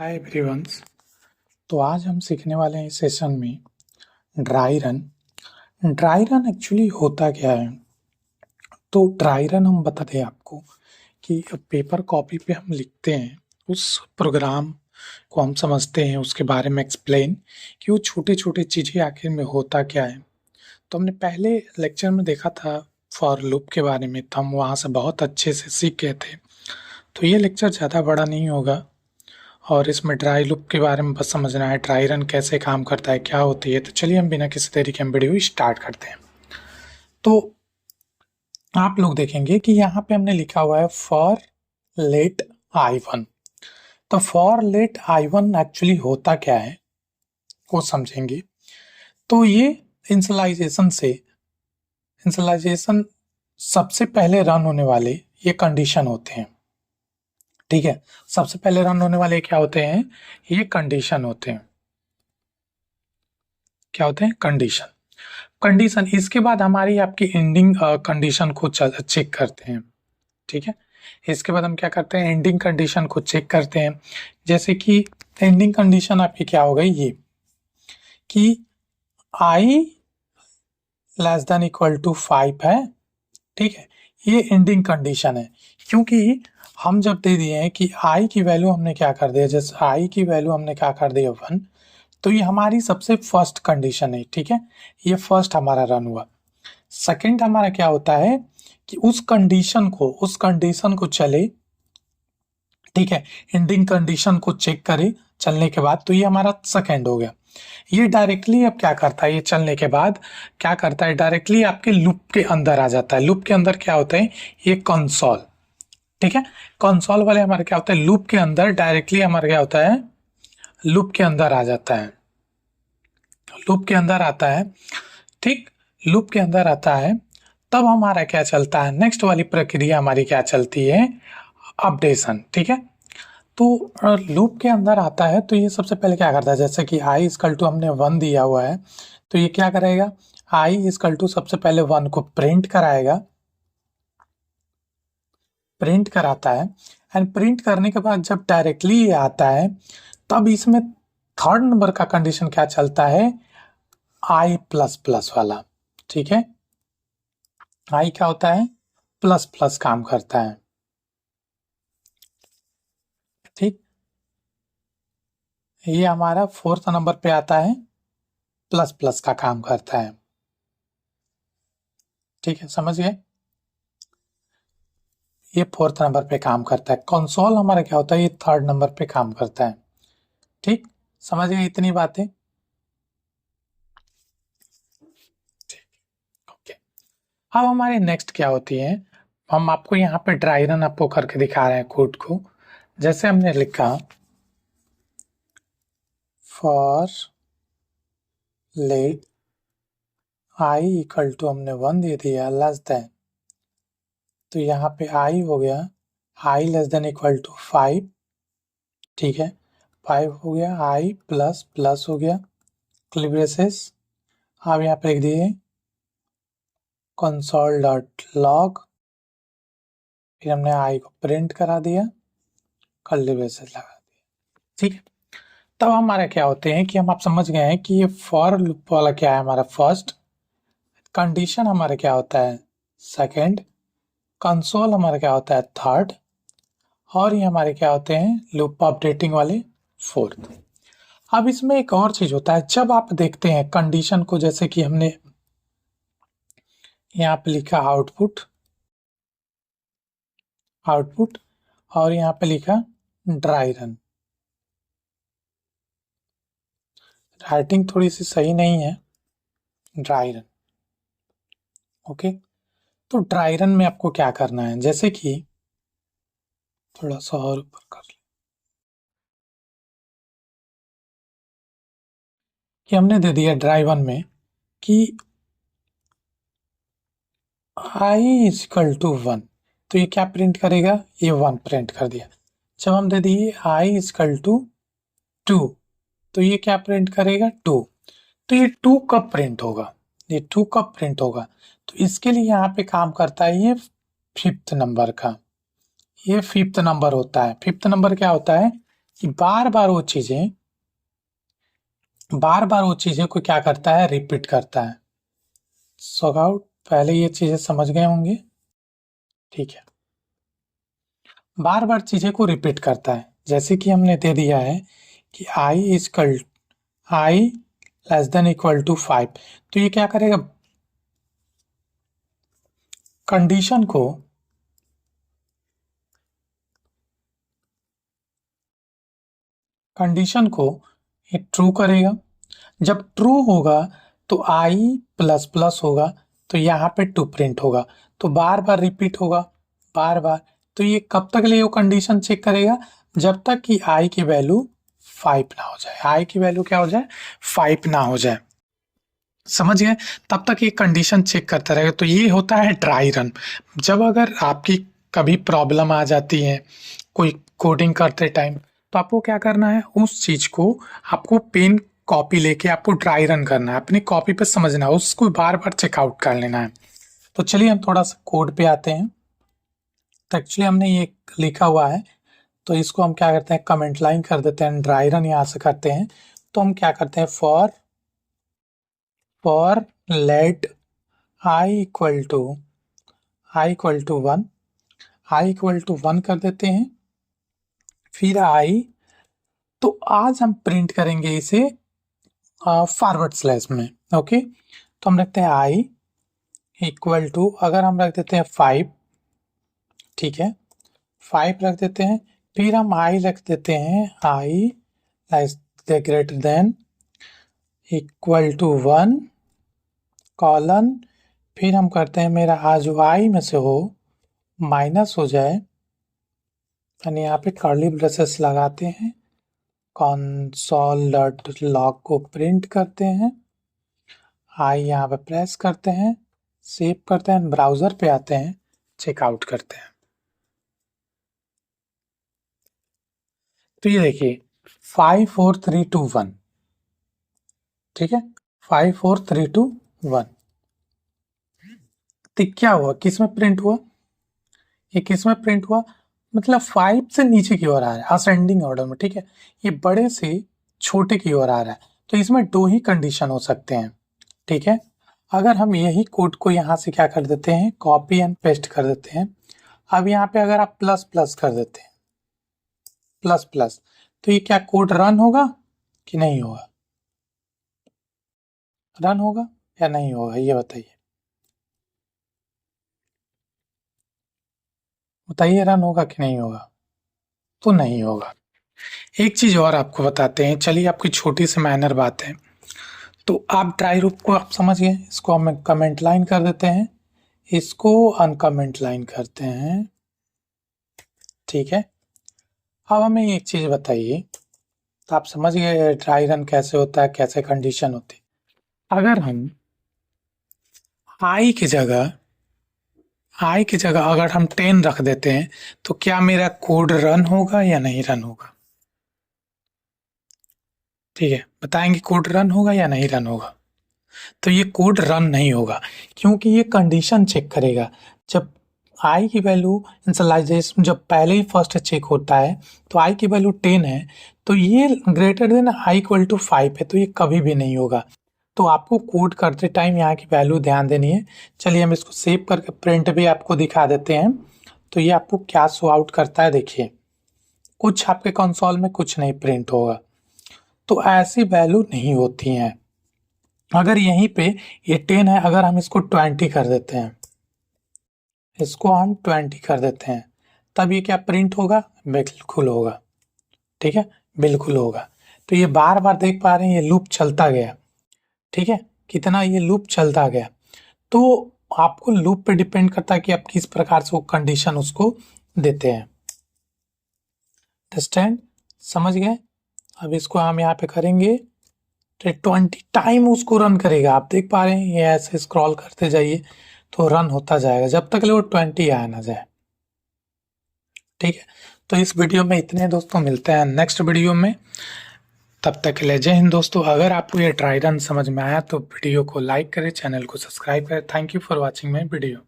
हाय everyone's. तो आज हम सीखने वाले हैं इस सेशन में dry run. Dry run actually होता क्या है? तो ड्राई रन हम बता दें आपको कि पेपर कॉपी पे हम लिखते हैं, उस प्रोग्राम को हम समझते हैं, उसके बारे में एक्सप्लेन कि वो छोटे छोटे चीज़ें आखिर में होता क्या है। तो हमने पहले लेक्चर में देखा था फॉर लूप के बारे में, तो हम वहाँ से बहुत अच्छे से सीख गए थे। तो ये लेक्चर ज़्यादा बड़ा नहीं होगा और इसमें ड्राई लूप के बारे में बस समझना है, ड्राई रन कैसे काम करता है, क्या होती है। तो चलिए हम बिना किसी देरी के हम वीडियो स्टार्ट करते हैं। तो आप लोग देखेंगे कि यहाँ पे हमने लिखा हुआ है फॉर लेट i1। तो फॉर लेट i1 एक्चुअली होता क्या है वो समझेंगे। तो ये इंसलाइजेशन सबसे पहले रन होने वाले ये कंडीशन होते हैं। ठीक है, सबसे पहले रन होने वाले क्या होते हैं? ये कंडीशन होते हैं। क्या होते हैं? कंडीशन। इसके बाद हमारी आपकी एंडिंग कंडीशन को चेक करते हैं। ठीक है, इसके बाद हम क्या करते हैं? एंडिंग कंडीशन को चेक करते हैं। जैसे कि एंडिंग कंडीशन आपकी क्या हो गई, ये कि i less than equal to 5 है। ठीक है, ये एंडिंग कंडीशन है, क्योंकि हम जब दे दिए हैं कि i की वैल्यू हमने क्या कर दिया, जैसे i की वैल्यू हमने क्या कर दिया 1, तो ये हमारी सबसे फर्स्ट कंडीशन है। ठीक है, ये फर्स्ट हमारा रन हुआ। सेकंड हमारा क्या होता है कि उस कंडीशन को चले। ठीक है, एंडिंग कंडीशन को चेक करे चलने के बाद, तो ये हमारा सेकंड हो गया। ये डायरेक्टली अब क्या करता है, ये चलने के बाद क्या करता है, डायरेक्टली आपके लूप के अंदर आ जाता है। लूप के अंदर क्या होता है? ये कंसोल। ठीक है, कंसोल वाले हमारे क्या होता है, लूप के अंदर डायरेक्टली हमारा क्या होता है, लूप के अंदर आ जाता है। लूप के अंदर आता है। ठीक, लूप के अंदर आता है, तब हमारा क्या चलता है, नेक्स्ट वाली प्रक्रिया हमारी क्या चलती है, अपडेशन। ठीक है, तो लूप के अंदर आता है तो ये सबसे पहले क्या करता है, जैसे कि i इक्वल टू हमने 1 दिया हुआ है, तो ये क्या करेगा, i इक्वल टू सबसे पहले 1 को प्रिंट कराएगा, प्रिंट कराता है। एंड प्रिंट करने के बाद जब डायरेक्टली ये आता है, तब इसमें थर्ड नंबर का कंडीशन क्या चलता है, i प्लस प्लस वाला। ठीक है, i क्या होता है, प्लस प्लस काम करता है। ठीक, ये हमारा फोर्थ नंबर पे आता है, प्लस प्लस का काम करता है। ठीक है, समझ गए, ये फोर्थ नंबर पे काम करता है। कंसोल हमारा क्या होता है, ये थर्ड नंबर पे काम करता है। ठीक, समझ गए इतनी बातें। ओके, अब हमारे नेक्स्ट क्या होती है, हम आपको यहाँ पे ड्राई रन आपको करके दिखा रहे हैं कोड को। जैसे हमने लिखा for let i equal to हमने 1 दे दिया लेस देन, तो यहाँ पे i हो गया i less than equal to 5। ठीक है, 5 हो गया, i प्लस प्लस हो गया, कर्ली ब्रेसेस। आप यहाँ पे लिख दिए कंसोल डॉट लॉग, फिर हमने i को प्रिंट करा दिया, कर्ली ब्रेसेस लगा दिया। ठीक है, तब हमारा क्या होते हैं कि हम आप समझ गए हैं कि ये फॉर लूप वाला क्या है, हमारा फर्स्ट कंडीशन हमारा क्या होता है, सेकंड कंसोल हमारा क्या होता है, थर्ड, और ये हमारे क्या होते हैं, लूप अपडेटिंग वाले फोर्थ। अब इसमें एक और चीज होता है, जब आप देखते हैं कंडीशन को, जैसे कि हमने यहाँ पे लिखा आउटपुट और यहाँ पे लिखा ड्राई रन। राइटिंग थोड़ी सी सही नहीं है, ड्राई रन। ओके, तो ड्राई रन में आपको क्या करना है, जैसे कि थोड़ा सा और ऊपर कर ले, कि हमने दे दिया ड्राई वन में कि i इक्वल टू 1, तो ये क्या प्रिंट करेगा, ये 1 प्रिंट कर दिया। जब हम दे दिए i इक्वल टू 2, तो ये क्या प्रिंट करेगा, 2। तो ये 2 कब प्रिंट होगा, ये 2 कब प्रिंट होगा, तो इसके लिए यहाँ पे काम करता है ये फिफ्थ नंबर का, ये फिफ्थ नंबर होता है। फिफ्थ नंबर क्या होता है, कि बार बार वो चीजें को क्या करता है, रिपीट करता है। सो आउट, पहले ये चीजें समझ गए होंगे, ठीक है। बार बार चीजें को रिपीट करता है, जैसे कि हमने दे दिया है कि आई लेस देन इक्वल टू 5, तो ये क्या करेगा, कंडीशन को ये ट्रू करेगा। जब ट्रू होगा तो आई प्लस प्लस होगा, तो यहाँ पे 2 प्रिंट होगा, तो बार बार रिपीट होगा, बार बार। तो ये कब तक लिए वो कंडीशन चेक करेगा, जब तक कि आई की वैल्यू 5 ना हो जाए। आई की वैल्यू क्या हो जाए, 5 ना हो जाए, समझ गए, तब तक ये कंडीशन चेक करता रहेगा। तो ये होता है ड्राई रन। जब अगर आपकी कभी प्रॉब्लम आ जाती है कोई कोडिंग करते टाइम, तो आपको क्या करना है, उस चीज को आपको पेन कॉपी लेके आपको ड्राई रन करना है, अपनी कॉपी पे समझना है, उसको बार बार चेकआउट कर लेना है। तो चलिए हम थोड़ा सा कोड पे आते हैं। तो एक्चुअली हमने ये लिखा हुआ है, तो इसको हम क्या करते हैं, कमेंट लाइन कर देते हैं, ड्राई रन यहाँ से करते हैं। तो हम क्या करते हैं, for let I equal to 1, I equal to 1 कर देते हैं। फिर आई, तो आज हम प्रिंट करेंगे इसे फॉरवर्ड स्लैश में, ओके। तो हम रखते हैं आई इक्वल टू, अगर हम रख देते हैं 5, ठीक है, 5 रख देते हैं। फिर हम आई रख देते हैं, i less greater than equal to 1 colon, फिर हम करते हैं मेरा आज आई में से हो माइनस हो जाए, यानी यहाँ पे कर्ली ब्रेसेस लगाते हैं, console.log को प्रिंट करते हैं, आई यहाँ पे प्रेस करते हैं, सेव करते हैं, ब्राउजर पे आते हैं, चेकआउट करते हैं। तो ये देखिए 5 4 3 2 1, ठीक है, 5 4 3 2 1। तो क्या हुआ, किस में प्रिंट हुआ, ये किस में प्रिंट हुआ, मतलब 5 से नीचे की ओर आ रहा है, असेंडिंग ऑर्डर में, ठीक है। ये बड़े से छोटे की ओर आ रहा है, तो इसमें 2 ही कंडीशन हो सकते हैं, ठीक है। अगर हम यही कोड को यहाँ से क्या कर देते हैं, कॉपी एंड पेस्ट कर देते हैं। अब यहाँ पे अगर आप प्लस प्लस कर देते हैं, प्लस प्लस, तो ये क्या कोड रन होगा कि नहीं होगा, रन होगा या नहीं होगा, ये बताइए, बताइए रन होगा कि नहीं होगा, तो नहीं होगा। एक चीज और आपको बताते हैं, चलिए आपकी छोटी सी माइनर बात है। तो आप ट्राई रूप को आप समझ गए, इसको हम कमेंट लाइन कर देते हैं, इसको अनकमेंट लाइन करते हैं, ठीक है। अब हमें एक चीज बताइए, तो आप समझ गए ड्राई रन कैसे होता है, कैसे कंडीशन होती है। अगर हम आई की जगह अगर हम 10 रख देते हैं, तो क्या मेरा कोड रन होगा या नहीं रन होगा, ठीक है, बताएंगे कोड रन होगा या नहीं रन होगा। तो ये कोड रन नहीं होगा, क्योंकि ये कंडीशन चेक करेगा। जब आई की वैल्यू इनिशियलाइजेशन जब पहले ही फर्स्ट चेक होता है, तो आई की वैल्यू 10 है, तो ये greater than I equal to 5 है, तो ये कभी भी नहीं होगा। तो आपको कोड करते टाइम यहाँ की वैल्यू ध्यान देनी है। चलिए हम इसको सेव करके प्रिंट भी आपको दिखा देते हैं। तो ये आपको क्या शो आउट करता है, देखिए कुछ आपके कंसोल में कुछ नहीं प्रिंट होगा, तो ऐसी वैल्यू नहीं होती हैं। अगर यहीं पे ये 10 है, अगर हम इसको 20 कर देते हैं, इसको हम 20 कर देते हैं, तब ये क्या प्रिंट होगा, बिल्कुल होगा, ठीक है, बिल्कुल होगा। तो ये बार बार देख पा रहे हैं, ये लूप चलता गया, ठीक है, कितना ये लूप चलता गया। तो आपको लूप पे डिपेंड करता है कि आप किस प्रकार से वो कंडीशन उसको देते हैं, अंडरस्टैंड, समझ गए। अब इसको हम यहाँ पे करेंगे, तो 20 टाइम उसको रन करेगा, आप देख पा रहे हैं, ये ऐसे स्क्रॉल करते जाइए तो रन होता जाएगा, जब तक वो 20 आ ना जाए, ठीक है। तो इस वीडियो में इतने दोस्तों, मिलते हैं नेक्स्ट वीडियो में, तब तक के लिए जय हिंद दोस्तों। अगर आपको ये ड्राई रन समझ में आया तो वीडियो को लाइक करें, चैनल को सब्सक्राइब करें। Thank you for watching my video.